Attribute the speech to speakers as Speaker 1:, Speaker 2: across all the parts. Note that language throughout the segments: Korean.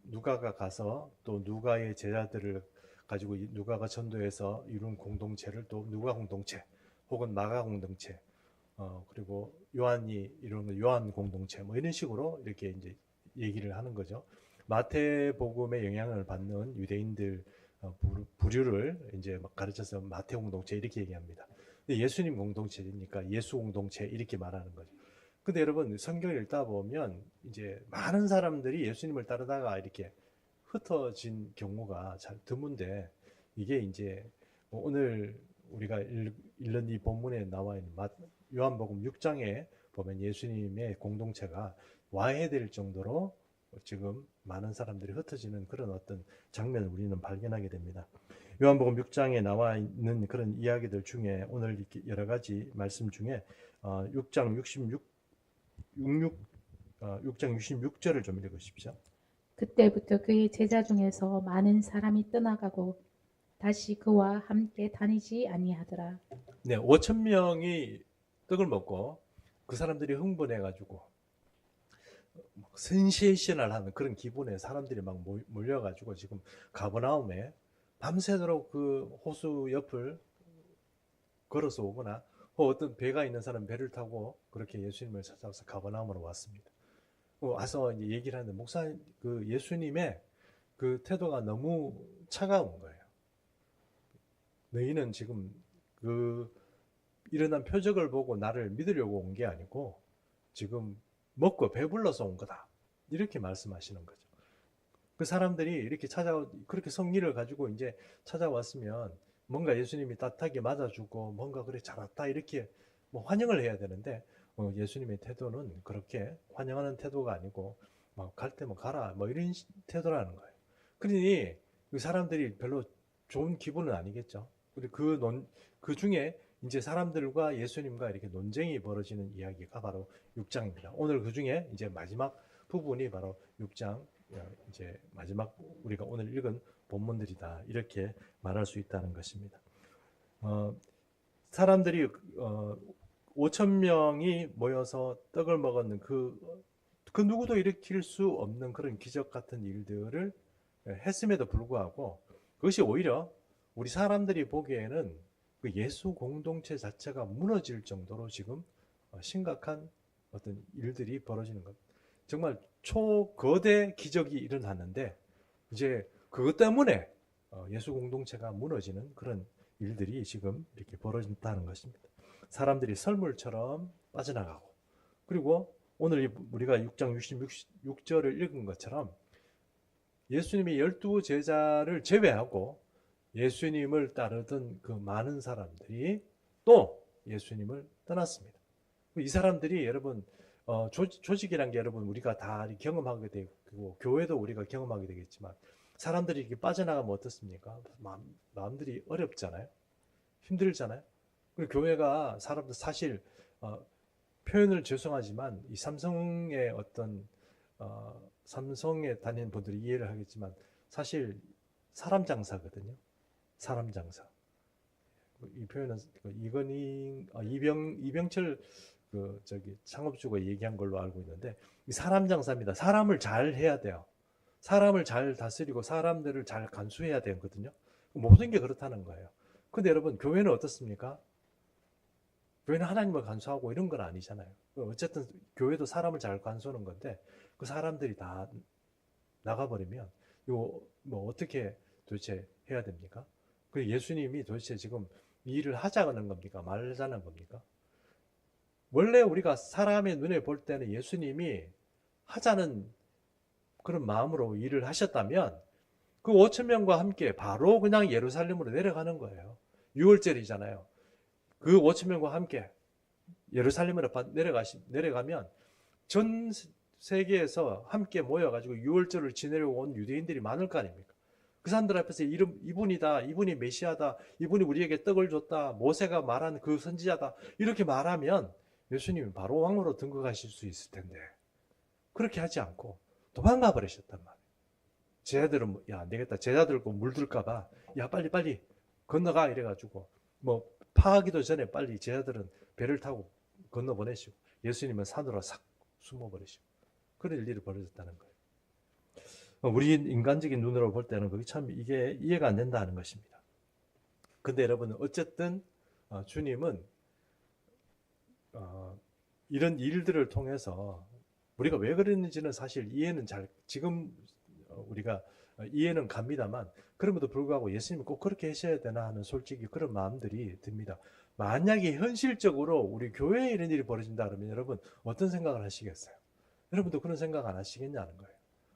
Speaker 1: 누가가 가서 또 누가의 제자들을 가지고 누가가 전도해서 이룬 공동체를 또 누가 공동체 혹은 마가 공동체, 그리고 요한이 이루는 요한 공동체, 뭐 이런 식으로 이렇게 이제 얘기를 하는 거죠. 마태복음의 영향을 받는 유대인들 부류를 이제 가르쳐서 마태 공동체 이렇게 얘기합니다. 근데 예수님 공동체니까 예수 공동체 이렇게 말하는 거죠. 근데 여러분 성경을 읽다 보면 이제 많은 사람들이 예수님을 따르다가 이렇게 흩어진 경우가 잘 드문데, 이게 이제 오늘 우리가 읽는 이 본문에 나와 있는 요한복음 6장에 보면 예수님의 공동체가 와해될 정도로 지금 많은 사람들이 흩어지는 그런 어떤 장면을 우리는 발견하게 됩니다. 요한복음 6장에 나와 있는 그런 이야기들 중에 오늘 여러 가지 말씀 중에 6장 66절을 좀 읽으십시오.
Speaker 2: 그때부터 그의 제자 중에서 많은 사람이 떠나가고 다시 그와 함께 다니지 아니하더라.
Speaker 1: 네, 5천 명이 떡을 먹고 그 사람들이 흥분해가지고 센세이셔널하는 그런 기분에 사람들이 막 몰려가지고 지금 가버나움에 밤새도록 그 호수 옆을 걸어서 오거나 어떤 배가 있는 사람 배를 타고 그렇게 예수님을 찾아와서 가버나움으로 왔습니다. 와서 이제 얘기를 하는데 목사님, 그 예수님의 그 태도가 너무 차가운 거예요. 너희는 지금 그 일어난 표적을 보고 나를 믿으려고 온 게 아니고 지금 먹고 배불러서 온 거다, 이렇게 말씀하시는 거죠. 그 사람들이 이렇게 그렇게 성리를 가지고 이제 찾아왔으면 뭔가 예수님이 따뜻하게 맞아주고 뭔가 그래 잘 왔다 이렇게 뭐 환영을 해야 되는데, 예수님의 태도는 그렇게 환영하는 태도가 아니고 막 갈 때면 가라 뭐 이런 태도라는 거예요. 그러니 그 사람들이 별로 좋은 기분은 아니겠죠. 그리고 그 중에 이제 사람들과 예수님과 이렇게 논쟁이 벌어지는 이야기가 바로 6장입니다. 오늘 그 중에 이제 마지막 부분이 바로 6장, 이제 마지막 우리가 오늘 읽은 본문들이다, 이렇게 말할 수 있다는 것입니다. 사람들이 5천 명이 모여서 떡을 먹었는 그 누구도 일으킬 수 없는 그런 기적 같은 일들을 했음에도 불구하고 그것이 오히려 우리 사람들이 보기에는 그 예수 공동체 자체가 무너질 정도로 지금 심각한 어떤 일들이 벌어지는 것. 정말 초거대 기적이 일어났는데 이제 그것 때문에 예수 공동체가 무너지는 그런 일들이 지금 이렇게 벌어진다는 것입니다. 사람들이 썰물처럼 빠져나가고, 그리고 오늘 우리가 6장 66절을 읽은 것처럼 예수님이 12 제자를 제외하고 예수님을 따르던 그 많은 사람들이 또 예수님을 떠났습니다. 이 사람들이 여러분 조직이란 게 여러분 우리가 다 경험하게 되고 교회도 우리가 경험하게 되겠지만 사람들이 이렇게 빠져나가면 어떻습니까? 마음들이 어렵잖아요. 힘들잖아요. 그리고 교회가 사람들 사실 표현을 죄송하지만 이 삼성의 어떤 삼성에 다니는 분들이 이해를 하겠지만 사실 사람 장사거든요. 사람 장사. 이 표현은 이병철 그 창업주가 얘기한 걸로 알고 있는데, 이 사람 장사입니다. 사람을 잘 해야 돼요. 사람을 잘 다스리고 사람들을 잘 간수해야 되거든요. 모든 게 그렇다는 거예요. 근데 여러분 교회는 어떻습니까? 교회는 하나님을 간수하고 이런 건 아니잖아요. 어쨌든 교회도 사람을 잘 간수하는 건데 그 사람들이 다 나가버리면 이거 뭐 어떻게 도대체 해야 됩니까? 그 예수님이 도대체 지금 이 일을 하자는 겁니까? 말자는 겁니까? 원래 우리가 사람의 눈에 볼 때는 예수님이 하자는 그런 마음으로 일을 하셨다면 그 5천 명과 함께 바로 그냥 예루살렘으로 내려가는 거예요. 6월절이잖아요. 그 5천 명과 함께 예루살렘으로 내려가면 전 세계에서 함께 모여가지고 6월절을 지내려고 온 유대인들이 많을 거 아닙니까? 그 사람들 앞에서 이분이다, 이분이 메시아다, 이분이 우리에게 떡을 줬다, 모세가 말한 그 선지자다, 이렇게 말하면 예수님이 바로 왕으로 등극하실 수 있을 텐데 그렇게 하지 않고 도망가 버리셨단 말이에요. 제자들은 야 안되겠다, 제자들 거 물들까봐 야 빨리 건너가 이래가지고 뭐 파하기도 전에 빨리 제자들은 배를 타고 건너보내시고 예수님은 산으로 싹 숨어버리시고 그런 일이 벌어졌다는 거예요. 우리 인간적인 눈으로 볼 때는 그게 참 이게 이해가 안 된다는 것입니다. 근데 여러분 어쨌든 주님은 이런 일들을 통해서 우리가 왜 그랬는지는 사실 이해는 잘 지금 우리가 이해는 갑니다만 그럼에도 불구하고 예수님이 꼭 그렇게 하셔야 되나 하는 솔직히 그런 마음들이 듭니다. 만약에 현실적으로 우리 교회에 이런 일이 벌어진다 그러면 여러분 어떤 생각을 하시겠어요? 여러분도 그런 생각 안 하시겠냐는 거예요.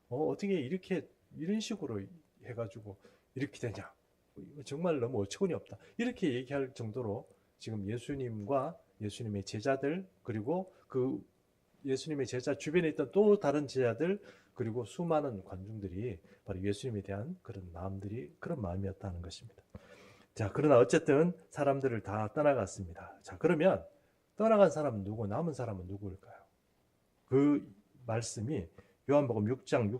Speaker 1: 어떻게 이렇게 이런 식으로 해가지고 이렇게 되냐? 정말 너무 어처구니 없다. 이렇게 얘기할 정도로 지금 예수님과 예수님의 제자들 그리고 그 예수님의 제자 주변에 있던 또 다른 제자들 그리고 수많은 관중들이 바로 예수님에 대한 그런 마음들이 그런 마음이었다는 것입니다. 자, 그러나 어쨌든 사람들을 다 떠나갔습니다. 자, 그러면 떠나간 사람은 누구, 남은 사람은 누구일까요? 그 말씀이 요한복음 6장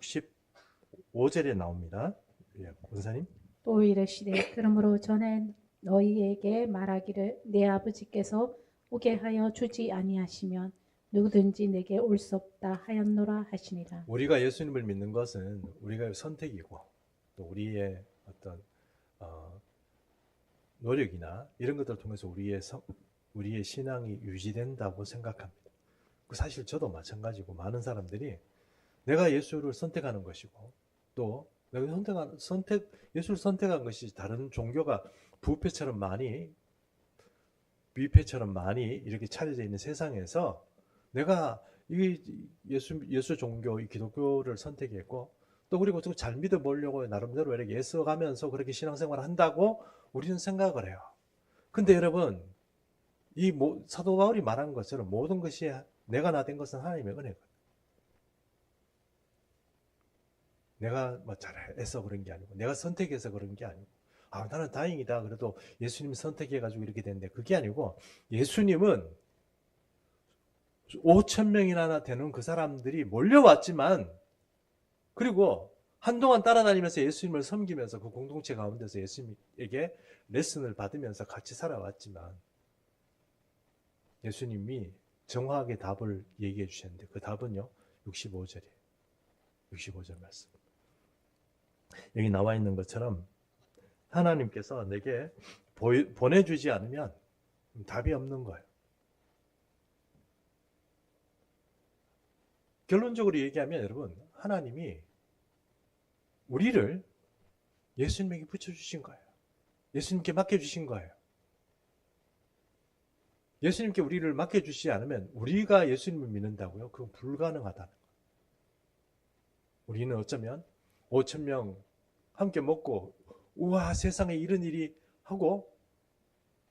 Speaker 1: 65절에 나옵니다. 예, 권사님.
Speaker 2: 또 이르시되 그러므로 전에 너희에게 말하기를 내 아버지께서 오게 하여 주지 아니하시면 누구든지 내게 올 수 없다 하였노라 하시니라.
Speaker 1: 우리가 예수님을 믿는 것은 우리가 선택이고 또 우리의 어떤 노력이나 이런 것들을 통해서 우리의 신앙이 유지된다고 생각합니다. 사실 저도 마찬가지고 많은 사람들이 내가 예수를 선택하는 것이고 또 내가 예수를 선택한 것이 다른 종교가 부패처럼 많이 이렇게 차려져 있는 세상에서 내가 이 예수 종교, 이 기독교를 선택했고 또 그리고 또 잘 믿어보려고 나름대로 이렇게 애써가면서 그렇게 신앙생활을 한다고 우리는 생각을 해요. 근데 여러분 이 사도 바울이 말한 것처럼 모든 것이 내가 나 된 것은 하나님의 은혜거든요. 내가 잘해서 그런 게 아니고 내가 선택해서 그런 게 아니고 나는 다행이다. 그래도 예수님이 선택해가지고 이렇게 됐는데 그게 아니고 예수님은 5,000명이나 되는 그 사람들이 몰려왔지만 그리고 한동안 따라다니면서 예수님을 섬기면서 그 공동체 가운데서 예수님에게 레슨을 받으면서 같이 살아왔지만 예수님이 정확하게 답을 얘기해 주셨는데 그 답은요 65절이에요. 65절 말씀. 여기 나와 있는 것처럼 하나님께서 내게 보내주지 않으면 답이 없는 거예요. 결론적으로 얘기하면 여러분 하나님이 우리를 예수님에게 붙여주신 거예요. 예수님께 맡겨주신 거예요. 예수님께 우리를 맡겨주시지 않으면 우리가 예수님을 믿는다고요? 그건 불가능하다는 거예요. 우리는 어쩌면 5,000명 함께 먹고 우와 세상에 이런 일이 하고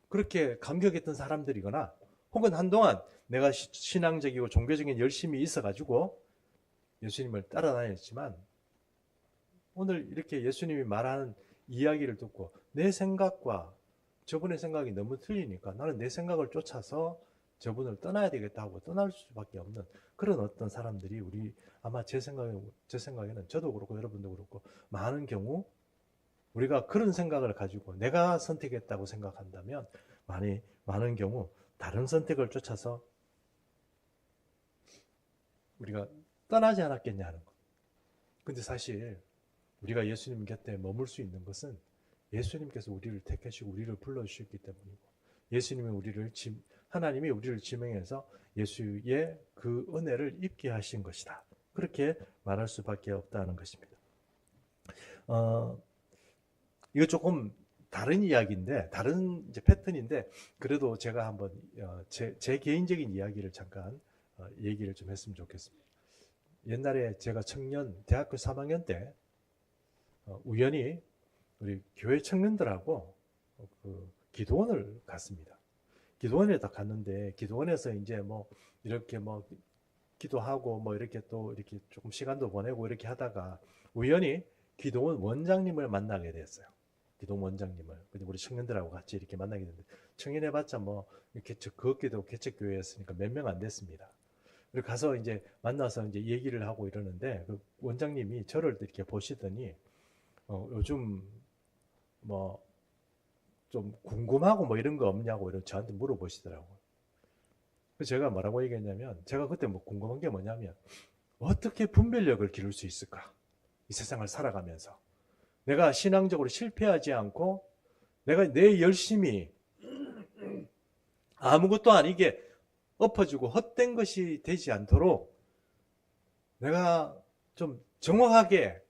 Speaker 1: 그렇게 감격했던 사람들이거나 혹은 한동안 내가 신앙적이고 종교적인 열심이 있어가지고 예수님을 따라다녔지만 오늘 이렇게 예수님이 말하는 이야기를 듣고 내 생각과 저분의 생각이 너무 틀리니까 나는 내 생각을 쫓아서 저분을 떠나야 되겠다 하고 떠날 수밖에 없는 그런 어떤 사람들이 아마 제 생각에는 저도 그렇고 여러분도 그렇고 많은 경우 우리가 그런 생각을 가지고 내가 선택했다고 생각한다면 많은 경우 다른 선택을 쫓아서 우리가 떠나지 않았겠냐는 것. 근데 사실 우리가 예수님 곁에 머물 수 있는 것은 예수님께서 우리를 택하시고 우리를 불러주셨기 때문이고 하나님이 우리를 지명해서 예수의 그 은혜를 입게 하신 것이다. 그렇게 말할 수밖에 없다는 것입니다. 이거 조금 다른 이야기인데 다른 이제 패턴인데 그래도 제가 한번 제 개인적인 이야기를 잠깐 얘기를 좀 했으면 좋겠습니다. 옛날에 제가 대학교 3학년 때 우연히 우리 교회 청년들하고 그 기도원을 갔습니다. 기도원에 딱 갔는데 기도원에서 이제 이렇게 기도하고 이렇게 또 이렇게 조금 시간도 보내고 이렇게 하다가 우연히 기도원 원장님을 만나게 됐어요. 기도원 원장님을. 근데 우리 청년들하고 같이 이렇게 만나게 됐는데 청년해봤자 그것도 개척교회였으니까 몇 명 안 됐습니다. 그리고 가서 이제 만나서 이제 얘기를 하고 이러는데 그 원장님이 저를 이렇게 보시더니 요즘 좀 궁금하고 이런 거 없냐고 저한테 물어보시더라고요. 그래서 제가 뭐라고 얘기했냐면 제가 그때 궁금한 게 뭐냐면 어떻게 분별력을 기를 수 있을까? 이 세상을 살아가면서 내가 신앙적으로 실패하지 않고 내가 내 열심이 아무것도 아니게 엎어지고 헛된 것이 되지 않도록 내가 좀 정확하게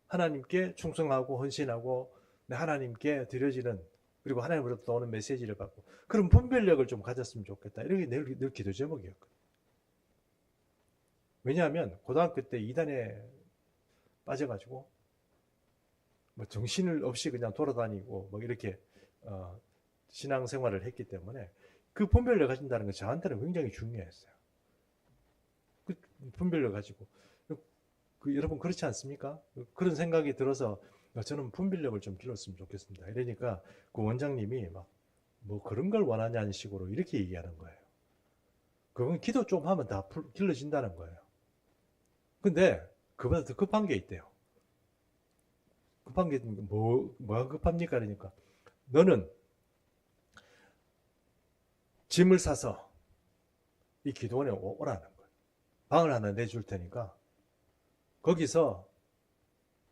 Speaker 1: 하나님께 충성하고 헌신하고 하나님께 드려지는, 그리고 하나님으로부터 오는 메시지를 받고 그런 분별력을 좀 가졌으면 좋겠다. 이렇게 늘 기도 제목이었거든요. 왜냐하면 고등학교 때 이단에 빠져가지고 뭐 정신을 없이 그냥 돌아다니고 뭐 이렇게 신앙생활을 했기 때문에 그 분별력 가진다는 건 저한테는 굉장히 중요했어요. 그 분별력 가지고 여러분 그렇지 않습니까? 그런 생각이 들어서 저는 분별력을 좀 길렀으면 좋겠습니다. 이러니까 그 원장님이 막 뭐 그런 걸 원하냐는 식으로 이렇게 얘기하는 거예요. 그건 기도 좀 하면 다 길러진다는 거예요. 근데 그보다 더 급한 게 있대요. 급한 게 뭐가 급합니까? 그러니까 너는 짐을 사서 이 기도원에 오라는 거예요. 방을 하나 내줄 테니까 거기서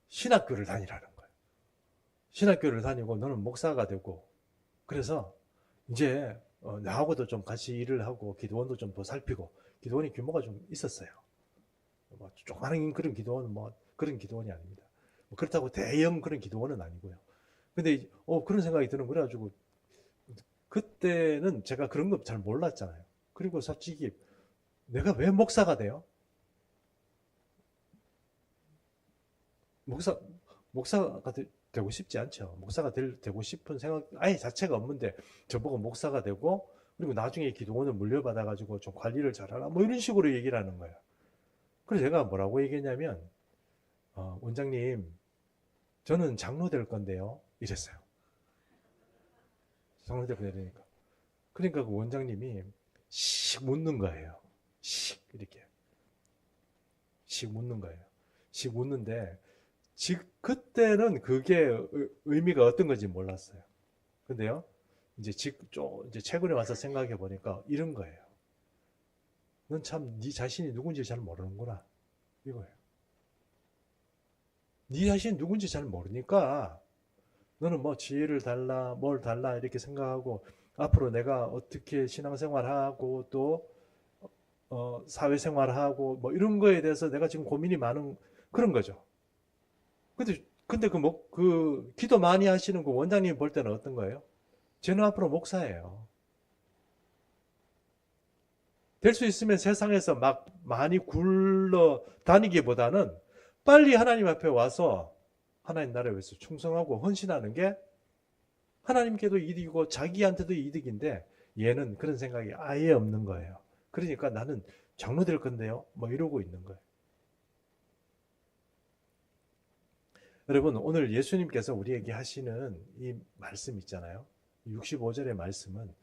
Speaker 1: 신학교를 다니라는 거예요. 신학교를 다니고 너는 목사가 되고, 그래서 이제 나하고도 좀 같이 일을 하고 기도원도 좀 더 살피고, 기도원이 규모가 좀 있었어요. 뭐 조그마한 그런 기도원은 뭐 그런 기도원이 아닙니다. 뭐 그렇다고 대형 그런 기도원은 아니고요. 근데 그런 생각이 드는, 그래가지고 그때는 제가 그런 거 잘 몰랐잖아요. 그리고 솔직히 내가 왜 목사가 돼요? 목사가 되고 싶지 않죠. 목사가 되고 싶은 생각 아예 자체가 없는데 저보고 목사가 되고, 그리고 나중에 기도원을 물려받아가지고 좀 관리를 잘하라 뭐 이런 식으로 얘기를 하는 거예요. 그래서 제가 뭐라고 얘기했냐면 원장님 저는 장로 될 건데요 이랬어요. 장로 될 건데니까. 그러니까 그 원장님이 씩 묻는 거예요. 씩 이렇게 씩 묻는 거예요. 씩 묻는데 그때는 그게 의미가 어떤 건지 몰랐어요. 근데요, 이제 최근에 와서 생각해 보니까 이런 거예요. 넌 참 네 자신이 누군지 잘 모르는구나. 이거예요. 네 자신이 누군지 잘 모르니까 너는 뭐 지혜를 달라, 뭘 달라 이렇게 생각하고 앞으로 내가 어떻게 신앙생활하고 또 사회생활하고 뭐 이런 거에 대해서 내가 지금 고민이 많은 그런 거죠. 근데 그 기도 많이 하시는 그 원장님 볼 때는 어떤 거예요? 쟤는 앞으로 목사예요. 될 수 있으면 세상에서 막 많이 굴러 다니기보다는 빨리 하나님 앞에 와서 하나님 나라에 위해서 충성하고 헌신하는 게 하나님께도 이득이고 자기한테도 이득인데, 얘는 그런 생각이 아예 없는 거예요. 그러니까 나는 장로 될 건데요 뭐 이러고 있는 거예요. 여러분, 오늘 예수님께서 우리에게 하시는 이 말씀 있잖아요. 65절의 말씀은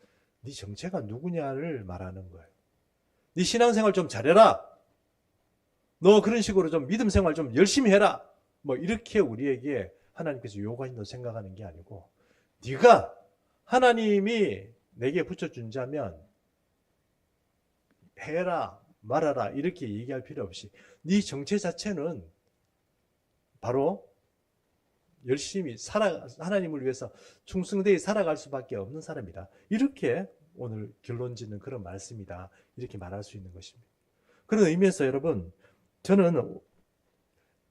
Speaker 1: 네 정체가 누구냐를 말하는 거예요. 네 신앙생활 좀 잘해라. 너 그런 식으로 좀 믿음 생활 좀 열심히 해라. 뭐 이렇게 우리에게 하나님께서 요구하신다고 생각하는 게 아니고, 네가 하나님이 내게 붙여준 자면 해라 말아라 이렇게 얘기할 필요 없이 네 정체 자체는 바로 열심히 하나님을 위해서 충성되이 살아갈 수밖에 없는 사람이다. 이렇게 오늘 결론 짓는 그런 말씀이다. 이렇게 말할 수 있는 것입니다. 그런 의미에서 여러분, 저는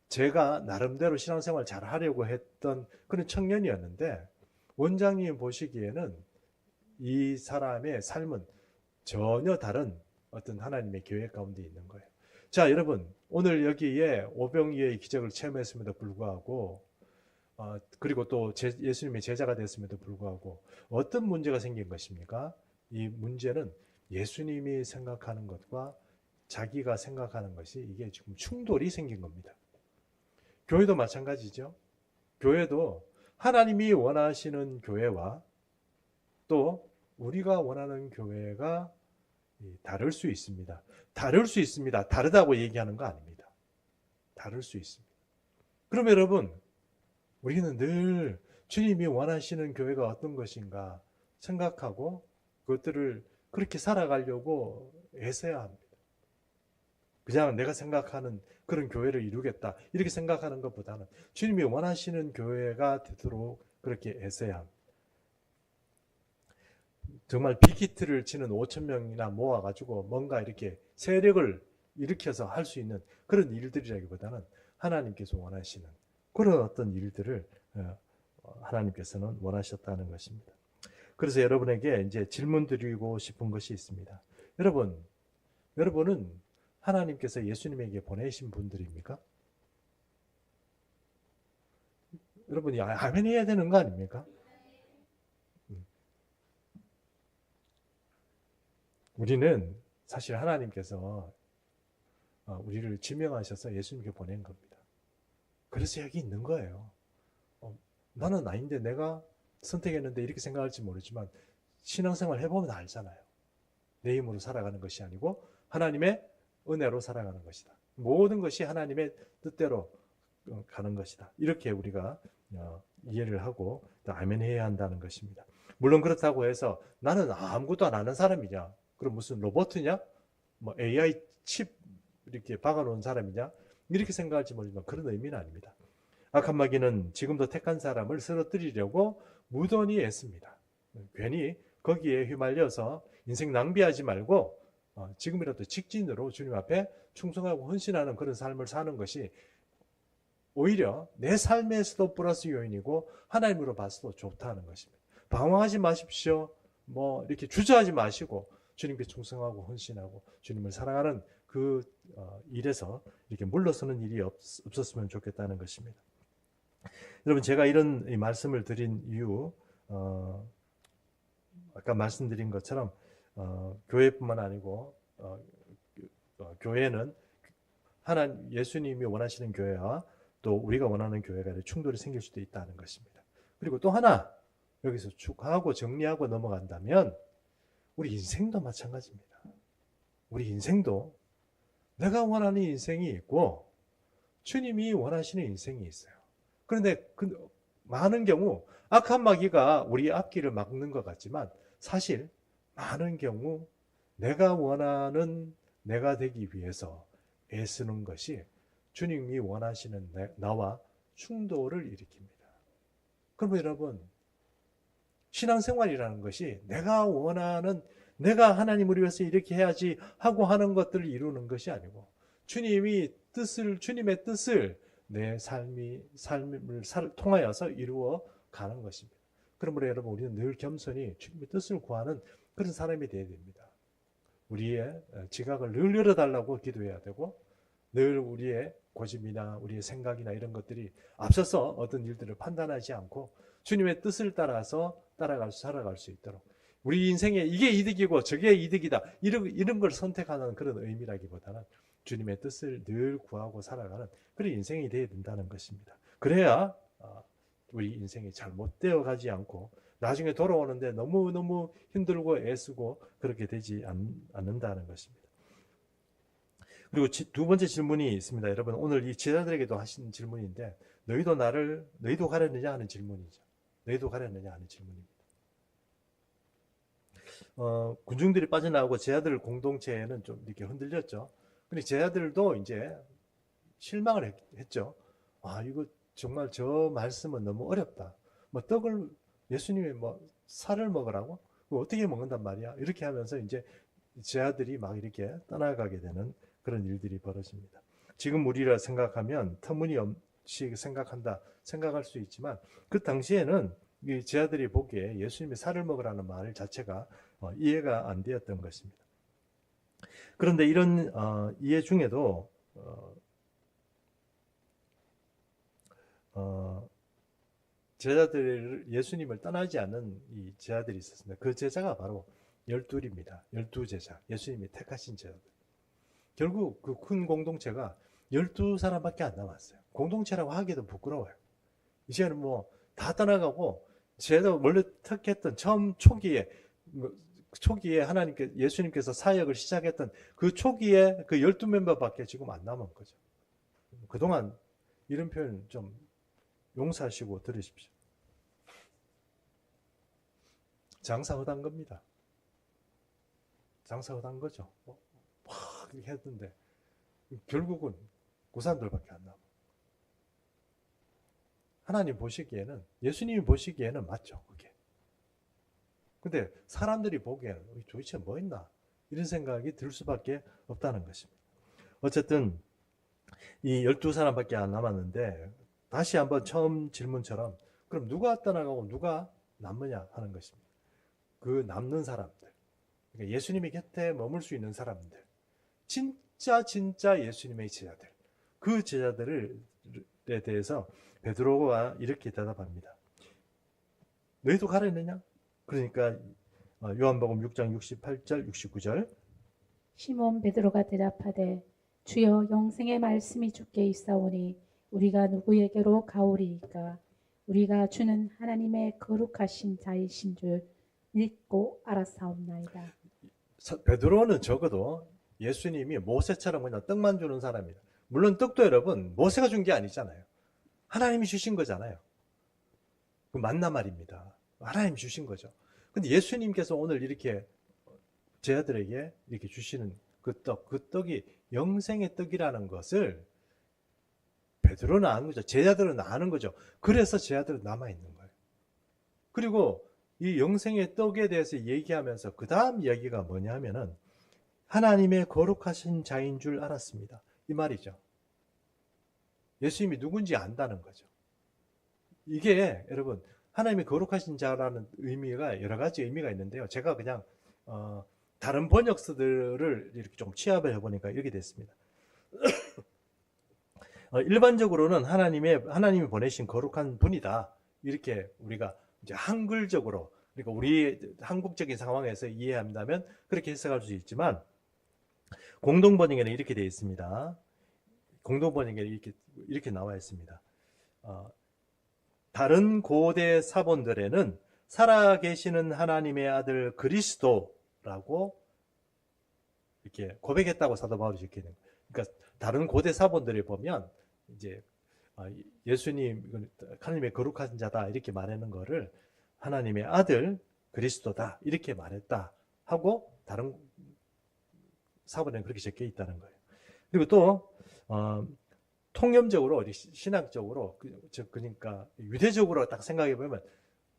Speaker 1: 제가 나름대로 신앙생활 잘 하려고 했던 그런 청년이었는데, 원장님 보시기에는 이 사람의 삶은 전혀 다른 어떤 하나님의 계획 가운데 있는 거예요. 자, 여러분, 오늘 여기에 오병이의 기적을 체험했음에도 불구하고 그리고 또 예수님의 제자가 됐음에도 불구하고 어떤 문제가 생긴 것입니까? 이 문제는 예수님이 생각하는 것과 자기가 생각하는 것이 이게 지금 충돌이 생긴 겁니다. 교회도 마찬가지죠. 교회도 하나님이 원하시는 교회와 또 우리가 원하는 교회가 다를 수 있습니다. 다를 수 있습니다. 다르다고 얘기하는 거 아닙니다. 다를 수 있습니다. 그럼 여러분, 우리는 늘 주님이 원하시는 교회가 어떤 것인가 생각하고 그것들을 그렇게 살아가려고 애써야 합니다. 그냥 내가 생각하는 그런 교회를 이루겠다 이렇게 생각하는 것보다는 주님이 원하시는 교회가 되도록 그렇게 애써야 합니다. 정말 빅히트를 치는 5천 명이나 모아가지고 뭔가 이렇게 세력을 일으켜서 할 수 있는 그런 일들이라기보다는 하나님께서 원하시는 그런 어떤 일들을 하나님께서는 원하셨다는 것입니다. 그래서 여러분에게 이제 질문 드리고 싶은 것이 있습니다. 여러분은 하나님께서 예수님에게 보내신 분들입니까? 여러분이 아멘 해야 되는 거 아닙니까? 우리는 사실 하나님께서 우리를 지명하셔서 예수님께 보낸 겁니다. 그래서 여기 있는 거예요. 나는 아닌데 내가 선택했는데 이렇게 생각할지 모르지만 신앙생활 해보면 알잖아요. 내 힘으로 살아가는 것이 아니고 하나님의 은혜로 살아가는 것이다. 모든 것이 하나님의 뜻대로 가는 것이다. 이렇게 우리가 이해를 하고 아멘 해야 한다는 것입니다. 물론 그렇다고 해서 나는 아무것도 안 하는 사람이냐? 그럼 무슨 로봇이냐? 뭐 AI 칩 이렇게 박아놓은 사람이냐? 이렇게 생각할지 모르지만 그런 의미는 아닙니다. 악한 마귀는 지금도 택한 사람을 쓰러뜨리려고 무던히 애씁니다. 괜히 거기에 휘말려서 인생 낭비하지 말고 지금이라도 직진으로 주님 앞에 충성하고 헌신하는 그런 삶을 사는 것이 오히려 내 삶에서도 플러스 요인이고 하나님으로 봐서도 좋다는 것입니다. 방황하지 마십시오. 뭐 이렇게 주저하지 마시고 주님께 충성하고 헌신하고 주님을 사랑하는 그 일에서 이렇게 물러서는 일이 없었으면 좋겠다는 것입니다. 여러분 제가 이런 말씀을 드린 이유 아까 말씀드린 것처럼 교회뿐만 아니고 교회는 하나님 예수님이 원하시는 교회와 또 우리가 원하는 교회가 충돌이 생길 수도 있다는 것입니다. 그리고 또 하나 여기서 쭉 하고 정리하고 넘어간다면 우리 인생도 마찬가지입니다. 우리 인생도 내가 원하는 인생이 있고 주님이 원하시는 인생이 있어요. 그런데 많은 경우 악한 마귀가 우리 앞길을 막는 것 같지만 사실 많은 경우 내가 원하는 내가 되기 위해서 애쓰는 것이 주님이 원하시는 나와 충돌을 일으킵니다. 그러면 여러분 신앙생활이라는 것이 내가 원하는 내가 하나님을 위해서 이렇게 해야지 하고 하는 것들을 이루는 것이 아니고 주님의 뜻을 내 삶을 통하여서 이루어 가는 것입니다. 그러므로 여러분 우리는 늘 겸손히 주님의 뜻을 구하는 그런 사람이 되어야 됩니다. 우리의 지각을 늘 열어달라고 기도해야 되고 늘 우리의 고집이나 우리의 생각이나 이런 것들이 앞서서 어떤 일들을 판단하지 않고 주님의 뜻을 따라서 살아갈 수 있도록 우리 인생에 이게 이득이고 저게 이득이다 이런 걸 선택하는 그런 의미라기보다는 주님의 뜻을 늘 구하고 살아가는 그런 인생이 되어야 된다는 것입니다. 그래야 우리 인생이 잘못되어 가지 않고 나중에 돌아오는데 너무너무 힘들고 애쓰고 그렇게 되지 않는다는 것입니다. 그리고 두 번째 질문이 있습니다. 여러분 오늘 이 제자들에게도 하신 질문인데 너희도 가렸느냐 하는 질문이죠. 너희도 가렸느냐 하는 질문입니다. 군중들이 빠져나오고 제자들 공동체는 좀 이렇게 흔들렸죠. 근데 제자들도 이제 실망을 했죠. 이거 정말 저 말씀은 너무 어렵다. 뭐 예수님이 뭐 살을 먹으라고? 어떻게 먹는단 말이야? 이렇게 하면서 이제 제자들이 막 이렇게 떠나가게 되는 그런 일들이 벌어집니다. 지금 우리라 생각하면 터무니없이 생각할 수 있지만 그 당시에는 이 제자들이 보기에 예수님이 살을 먹으라는 말 자체가 이해가 안 되었던 것입니다. 그런데 이런 이해 중에도 제자들 예수님을 떠나지 않는 이 제자들이 있었습니다. 그 제자가 바로 12입니다. 12제자. 예수님이 택하신 제자들. 결국 그 큰 공동체가 12사람밖에 안 남았어요. 공동체라고 하기도 부끄러워요. 이제는 뭐 다 떠나가고 제가 원래 택했던 처음 초기에 예수님께서 사역을 시작했던 그 초기에 그 12멤버밖에 지금 안 남은 거죠. 그동안 이런 표현 좀 용서하시고 들으십시오. 장사하던 겁니다. 장사하던 거죠. 막 이렇게 했는데 결국은 그 사람들밖에 안 남아. 하나님 보시기에는, 예수님이 보시기에는 맞죠, 그게. 근데 사람들이 보기에는 도대체 뭐 있나? 이런 생각이 들 수밖에 없다는 것입니다. 어쨌든 이 12사람밖에 안 남았는데 다시 한번 처음 질문처럼 그럼 누가 떠나가고 누가 남느냐 하는 것입니다. 그 남는 사람들, 그러니까 예수님의 곁에 머물 수 있는 사람들, 진짜 예수님의 제자들, 그 제자들에 대해서 베드로가 이렇게 대답합니다. 너희도 가려느냐? 그러니까 요한복음 6장 68절 69절
Speaker 2: 시몬 베드로가 대답하되 주여 영생의 말씀이 주께 있사오니 우리가 누구에게로 가오리이까? 우리가 주는 하나님의 거룩하신 자이신 줄 믿고 알았사옵나이다.
Speaker 1: 베드로는 적어도 예수님이 모세처럼 그냥 떡만 주는 사람이다. 물론 떡도 여러분 모세가 준 게 아니잖아요. 하나님이 주신 거잖아요. 그 맞나 말입니다. 하나님이 주신 거죠. 근데 예수님께서 오늘 이렇게 제자들에게 이렇게 주시는 그 떡이 영생의 떡이라는 것을 베드로는 아는 거죠. 제자들은 아는 거죠. 그래서 제자들은 남아있는 거예요. 그리고 이 영생의 떡에 대해서 얘기하면서 그 다음 이야기가 뭐냐면은 하나님의 거룩하신 자인 줄 알았습니다. 이 말이죠. 예수님이 누군지 안다는 거죠. 이게 여러분 하나님의 거룩하신 자라는 의미가 여러 가지 의미가 있는데요. 제가 그냥 다른 번역서들을 이렇게 좀 취합을 해보니까 이렇게 됐습니다. 일반적으로는 하나님이 보내신 거룩한 분이다. 이렇게 우리가 이제 한글적으로, 그러니까 우리 한국적인 상황에서 이해한다면 그렇게 해석할 수 있지만, 공동번역에는 이렇게 되어 있습니다. 공동번역에 이렇게 나와 있습니다. 다른 고대 사본들에는 살아계시는 하나님의 아들 그리스도라고 이렇게 고백했다고 사도 바울이 적혀 있는 거예요. 그러니까 다른 고대 사본들에 보면 이제 예수님 하나님의 거룩한 자다 이렇게 말하는 거를 하나님의 아들 그리스도다 이렇게 말했다 하고 다른 사본에는 그렇게 적혀 있다는 거예요. 그리고 또 통념적으로 신학적으로 그러니까 유대적으로 딱 생각해 보면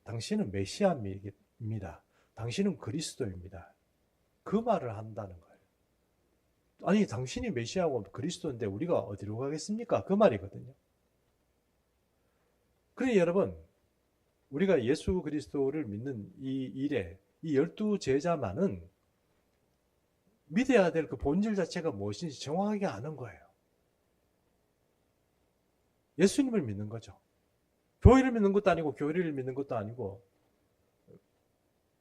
Speaker 1: 당신은 메시아입니다. 당신은 그리스도입니다. 그 말을 한다는 거예요. 아니 당신이 메시아고 그리스도인데 우리가 어디로 가겠습니까? 그 말이거든요. 그러니 여러분 우리가 예수 그리스도를 믿는 이 일에 이 12제자만은 믿어야 될 그 본질 자체가 무엇인지 정확하게 아는 거예요. 예수님을 믿는 거죠. 교회를 믿는 것도 아니고 교리를 믿는 것도 아니고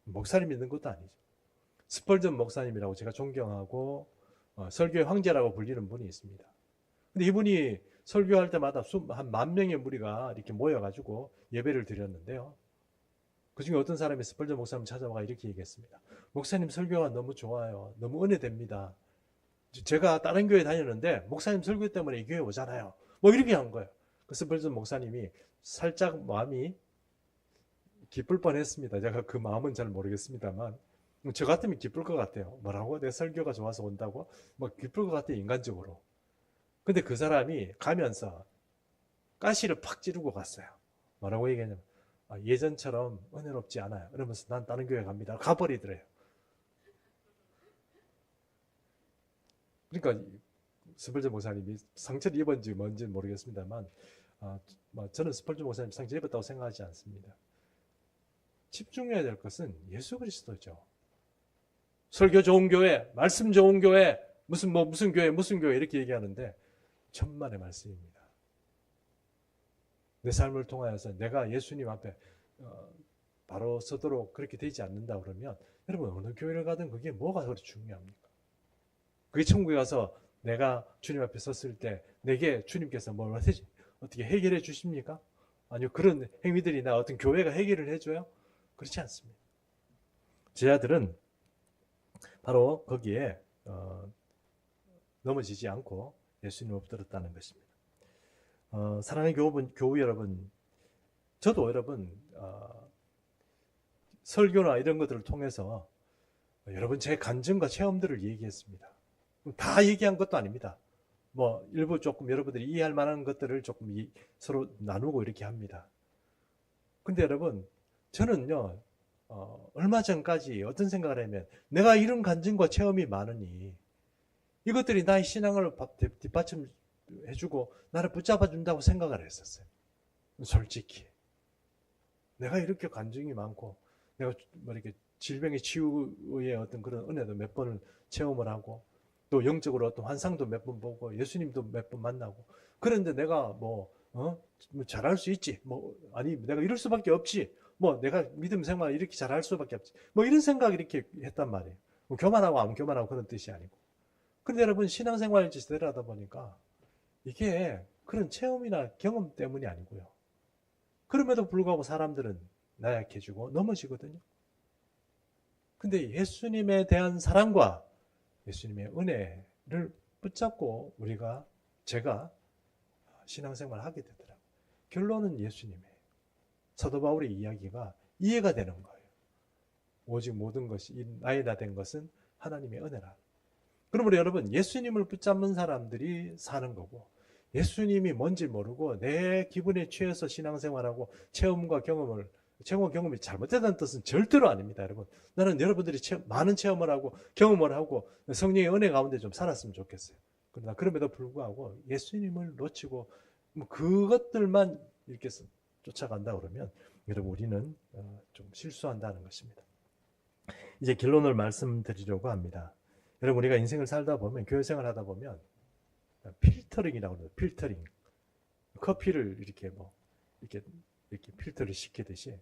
Speaker 1: 목사를 믿는 것도 아니죠. 스펄전 목사님이라고 제가 존경하고 설교의 황제라고 불리는 분이 있습니다. 근데 이분이 설교할 때마다 한 10,000명의 무리가 이렇게 모여가지고 예배를 드렸는데요. 그 중에 어떤 사람이 스펄전 목사님 찾아와 이렇게 얘기했습니다. 목사님 설교가 너무 좋아요. 너무 은혜됩니다. 제가 다른 교회 다녔는데 목사님 설교 때문에 이 교회 오잖아요. 뭐 이렇게 한 거예요. 그 스펄전 목사님이 살짝 마음이 기쁠 뻔했습니다. 제가 그 마음은 잘 모르겠습니다만 저 같으면 기쁠 것 같아요. 뭐라고? 내 설교가 좋아서 온다고? 뭐 기쁠 것 같아요. 인간적으로. 근데 그 사람이 가면서 가시를 팍 찌르고 갔어요. 뭐라고 얘기하냐면 예전처럼 은혜롭지 않아요. 그러면서 난 다른 교회 갑니다. 가버리더래요. 그러니까 스펄전 목사님이 상처를 입은지 뭔지는 모르겠습니다만 저는 스펄전 목사님 상처 입었다고 생각하지 않습니다. 집중해야 될 것은 예수 그리스도죠. 설교 좋은 교회, 말씀 좋은 교회, 무슨 교회 이렇게 얘기하는데 천만의 말씀입니다. 내 삶을 통하여서 내가 예수님 앞에 바로 서도록 그렇게 되지 않는다 그러면 여러분 어느 교회를 가든 그게 뭐가 그렇게 중요합니까? 그게 천국에 가서 내가 주님 앞에 섰을 때 내게 주님께서 뭘 어떻게 해결해 주십니까? 아니요 그런 행위들이나 어떤 교회가 해결을 해줘요? 그렇지 않습니다. 제자들은 바로 거기에 넘어지지 않고 예수님을 엎드렸다는 것입니다. 사랑하는 교우 여러분, 저도 여러분 설교나 이런 것들을 통해서 여러분 제 간증과 체험들을 얘기했습니다. 다 얘기한 것도 아닙니다. 뭐 일부 조금 여러분들이 이해할 만한 것들을 조금 서로 나누고 이렇게 합니다. 근데 여러분, 저는요, 얼마 전까지 어떤 생각을 하면, 내가 이런 간증과 체험이 많으니 이것들이 나의 신앙을 뒷받침해주고 나를 붙잡아준다고 생각을 했었어요. 솔직히 내가 이렇게 간증이 많고, 내가 뭐 이렇게 질병의 치유의 어떤 그런 은혜도 몇 번을 체험을 하고, 또 영적으로 어떤 환상도 몇 번 보고, 예수님도 몇 번 만나고, 그런데 내가 뭐 잘할 수 있지, 뭐 아니 내가 이럴 수밖에 없지, 뭐 내가 믿음 생활 이렇게 잘할 수밖에 없지, 뭐 이런 생각 이렇게 했단 말이에요. 뭐 교만하고 안 교만하고 그런 뜻이 아니고. 근데 여러분, 신앙생활을 제대로 하다 보니까 이게 그런 체험이나 경험 때문이 아니고요. 그럼에도 불구하고 사람들은 나약해지고 넘어지거든요. 근데 예수님에 대한 사랑과 예수님의 은혜를 붙잡고 제가 신앙생활을 하게 되더라고요. 결론은 예수님이에요. 사도 바울의 이야기가 이해가 되는 거예요. 오직 모든 것이 나의 다 된 것은 하나님의 은혜라. 그러므로 여러분, 예수님을 붙잡는 사람들이 사는 거고, 예수님이 뭔지 모르고 내 기분에 취해서 신앙생활하고 체험과 경험이 잘못되다는 뜻은 절대로 아닙니다, 여러분. 나는 여러분들이 많은 체험을 하고 경험을 하고 성령의 은혜 가운데 좀 살았으면 좋겠어요. 그러나 그럼에도 불구하고 예수님을 놓치고 뭐 그것들만 이렇게 쫓아간다 그러면 여러분, 우리는 좀 실수한다는 것입니다. 이제 결론을 말씀드리려고 합니다. 여러분, 우리가 인생을 살다 보면, 교회생활 하다 보면 필터링이라고 그래요. 필터링. 커피를 이렇게 이렇게 필터를 시키듯이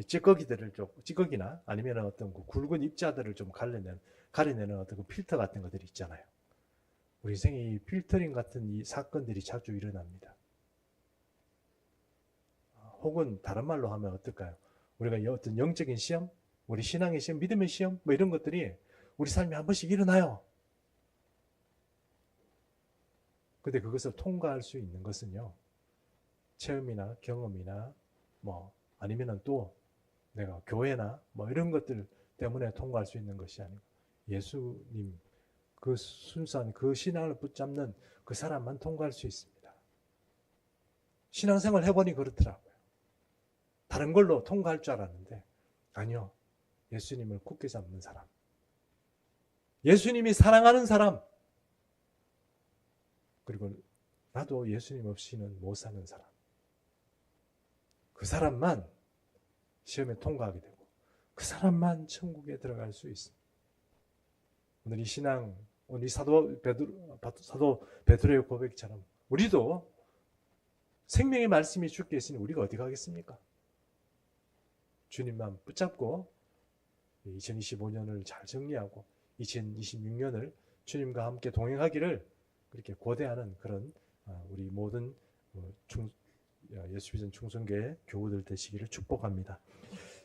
Speaker 1: 찌꺼기나 아니면 어떤 그 굵은 입자들을 좀 가려내는 어떤 그 필터 같은 것들이 있잖아요. 우리 인생에 이 필터링 같은 이 사건들이 자주 일어납니다. 혹은 다른 말로 하면 어떨까요? 우리가 어떤 영적인 시험, 우리 신앙의 시험, 믿음의 시험, 뭐 이런 것들이 우리 삶에 한 번씩 일어나요. 근데 그것을 통과할 수 있는 것은요, 체험이나 경험이나 뭐 아니면은 또 내가 교회나 뭐 이런 것들 때문에 통과할 수 있는 것이 아니고, 예수님 그 순수한 그 신앙을 붙잡는 그 사람만 통과할 수 있습니다. 신앙생활 해보니 그렇더라고요. 다른 걸로 통과할 줄 알았는데 아니요. 예수님을 굳게 잡는 사람, 예수님이 사랑하는 사람, 그리고 나도 예수님 없이는 못 사는 사람, 그 사람만 시험에 통과하게 되고 그 사람만 천국에 들어갈 수 있습니다. 오늘 이 신앙, 오늘 이 사도 베드로의 고백처럼 우리도 생명의 말씀이 주께 있으니 우리가 어디 가겠습니까? 주님만 붙잡고 2025년을 잘 정리하고 2026년을 주님과 함께 동행하기를 그렇게 고대하는 그런 우리 모든 예수비전 충성교회 교우들 되시기를 축복합니다.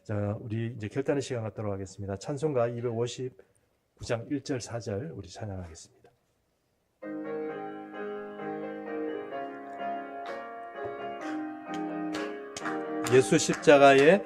Speaker 1: 자, 우리 이제 결단의 시간 갖도록 하겠습니다. 찬송가 259장 1절 4절 우리 찬양하겠습니다. 예수 십자가에